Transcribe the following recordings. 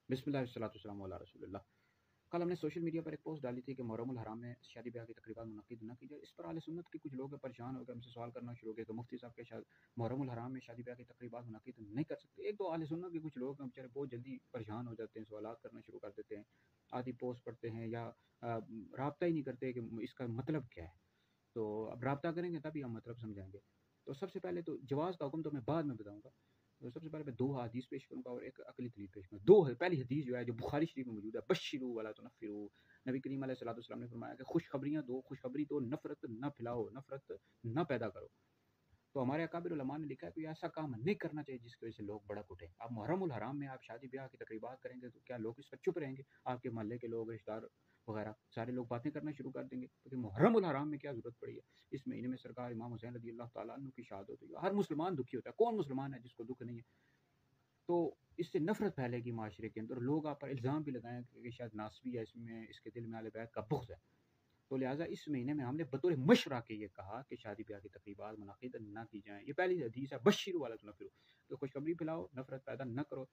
बिस्मिल्लाह वस्सलातु वस्सलामु अला रसूलिल्लाह। कल हमने सोशल मीडिया पर एक पोस्ट डाली थी कि मुहर्रम उल हराम में शादी ब्याह की तकरीबात मुनक्किद न की जाए। इस पर अहले सुन्नत के कुछ लोग परेशान हो गए, हमसे सवाल करना शुरू किया कि मुफ्ती साहब के मुहर्रम उल हराम में शादी ब्याह की तकरीबात मुनक्किद नहीं कर सकते। एक दो अहले सुन्नत के कुछ लोग हैं बेचारे बहुत जल्दी परेशान हो जाते हैं, सवालात करना शुरू कर देते हैं, आधी पोस्ट पढ़ते हैं या राब्ता ही नहीं करते कि इसका मतलब क्या है। तो अब राब्ता करेंगे तभी हम मतलब समझाएंगे। तो सबसे पहले तो जवाज़ का हुक्म तो मैं बाद में बताऊँगा। तो सबसे पहले मैं 2 हदीस पेश करूँगा और एक अक़ली दलील पेश करूँगा। 2 है, पहली हदीस जो है जो बुखारी शरीफ में मौजूद है, बश्शिरू वला तुनफ़िरू। नबी करीम अलैहिस्सलातु वस्सलाम ने फरमाया कि खुशखबरियाँ दो, खुशखबरी दो, नफ़रत न फैलाओ, नफ़रत न पैदा करो। तो हमारे अकाबिर उलमा ने लिखा है कि ऐसा काम नहीं करना चाहिए जिसकी वजह से लोग भड़क उठें। अब मुहर्रम उल हराम में आप शादी ब्याह की तकरीबात करेंगे तो क्या लोग इस पर चुप रहेंगे? आपके मोहल्ले के लोग, रिश्तेदार वगैरह सारे लोग बातें करना शुरू कर देंगे, क्योंकि मुहर्रम उल हराम में क्या ज़रूरत पड़ी है? इस महीने में सरकार इमाम हुसैन रज़ियल्लाहु तआला अन्हु की शहादत हुई है। हर मुसलमान दुखी होता है। कौन मुसलमान है जिसको दुःख नहीं है? तो इससे नफ़रत फैलेगी माशरे के अंदर। लोग आप पर इल्ज़ाम भी लगाएँ कि शायद नासबी है, इसमें इसके दिल में अहले बैत का बुग़्ज़ है। तो लिहाजा इस महीने में हमने बतौर मशवरा के ये कहा कि शादी ब्याह की तकरीबात मुनक़्क़िद ना की जाएँ। ये पहली हदीस है, बश्शिरू वला तुनफ़िरू, तो खुशखबरी फैलाओ, नफ़रत पैदा न करो।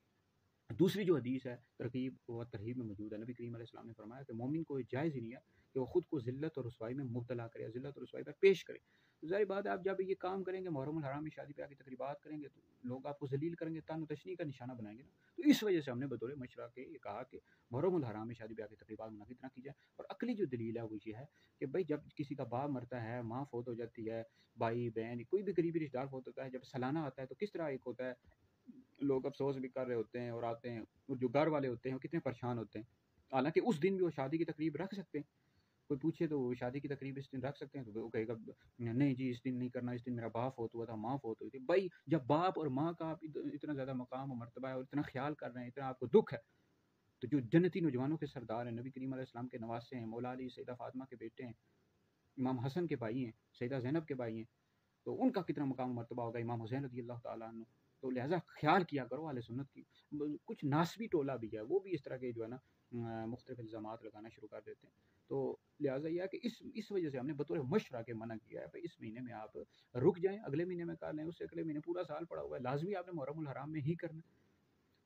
दूसरी जो हदीस है तरकीब व तरहीब में मौजूद है, नबी करीम अलैहि सलाम ने फरमाया कि मोमिन को जायज़ ही नहीं है कि वो खुद को ज़िल्लत और रुसवाई में मुब्तला करे, ज़िल्लत और रुसवाई पर पेश करे। तो ज़ाहिर बात है, आप जब ये काम करेंगे, मुहर्रम उल हराम में शादी ब्याह की तकरीबात करेंगे, तो लोग आपको ज़लील करेंगे, तान व तशनीह का निशाना बनाएंगे ना। तो इस वजह से हमने बतौर मशवरा के ये कहा कि मुहर्रम उल हराम में शादी ब्याह की तकरीबात मुनक़्क़िद ना की जाए। और अक़ली जो दलील है वो ये है कि भाई जब किसी का बाप मरता है, माँ फ़ौत हो जाती है, भाई बहन कोई भी करीबी रिश्तेदार फ़ौत होता है, जब सालाना आता है तो किस तरह एक होता है, लोग अफ़सोस भी कर रहे होते हैं और आते हैं, और जो घर वाले होते हैं वो कितने परेशान होते हैं। हालाँकि उस दिन भी वो शादी की तकरीब रख सकते हैं। कोई पूछे तो वो शादी की तकरीब इस दिन रख सकते हैं, तो वो कहेगा नहीं जी इस दिन नहीं करना, इस दिन मेरा बाप फ़ौत हुआ था, माँ फ़ौत हुई थी। भाई जब बाप और माँ का आप इतना ज़्यादा मकाम और मर्तबा है और इतना ख़्याल कर रहे हैं, इतना आपको दुःख है, तो जो जन्नती नौजवानों के सरदार हैं, नबी करीम अलैहि सलाम के नवासे हैं, मौला अली, सैयदा फ़ातिमा के बेटे हैं, इमाम हसन के भाई हैं, सैयदा ज़ैनब के भाई हैं, तो उनका कितना मकाम मर्तबा होगा, इमाम हुसैन रज़ियल्लाहु तआला अन्हु। तो लिहाज़ा ख़्याल किया करो अहले सुन्नत की। कुछ नासबी टोला भी है, वो भी इस तरह के जो है ना मुख्तलिफ़ इल्ज़ामात लगाना शुरू कर देते हैं। तो लिहाज़ा ये है कि इस वजह से हमने बतौर मशवरा के मना किया है, भई इस महीने में आप रुक जाएँ, अगले महीने में कर लें, उससे अगले महीने पूरा साल पड़ा हुआ है, लाज़मी आपने मुहर्रम उल हराम में ही करना है।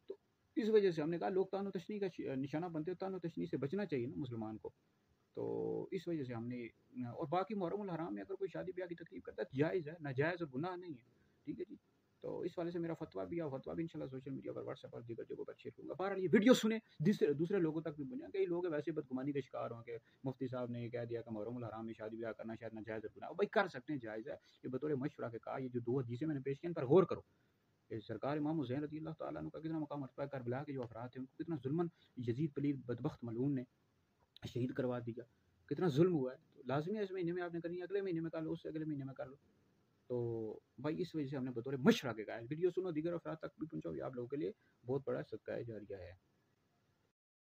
तो इस वजह से हमने कहा लोग तान व तशनीह का निशाना बनते हैं, तान व तशनीह से बचना चाहिए ना मुसलमान को। तो इस वजह से हमने और बाकी मुहर्रम उल हराम में अगर कोई शादी ब्याह की तकरीब करता है, जायज़ है, नाजायज़ और गुनाह नहीं है। ठीक है जी? तो इस वाले से मेरा फतवा भी है, और फतवा भी इंशाल्लाह सोशल मीडिया पर, व्हाट्सएप और दीगर जगहों पर शेयर करूँगा। बहरहाल ये वीडियो सुने, दूसरे दूसरे लोगों तक भी पहुँचाएँ। कई लोग वैसे बदगुमानी का शिकार हों कि मुफ्ती साहब ने ये कह दिया कि मुहर्रम उल हराम में शादी ब्याह करना शायद नाजायज़ और गुनाह। भाई कर सकते हैं, जायज़ है। ये बतौर मशवरा के कहा, ये जो 2 हदीसें मैंने पेश की, इन पर गौर करो। कि सरकार इमाम हुसैन रज़ियल्लाहु तआला अन्हु का कितना मकाम मर्तबा है, करबला के जो अफ़राद थे उनको कितना ज़ुल्मन यज़ीद पलीद बदबख्त मलऊन ने शहीद करवा दिया, कितना ज़ुल्म हुआ है। तो लाज़मी है इस महीने में आपने करनी है, अगले महीने में कर लो, उससे अगले महीने में कर लो। तो भाई इस वजह से हमने बतौर मशवरा के कहा है। वीडियो सुनो, दीगर अफ़राद तक भी पहुँचाओ, ये आप लोगों के लिए बहुत बड़ा सदका जारिया है।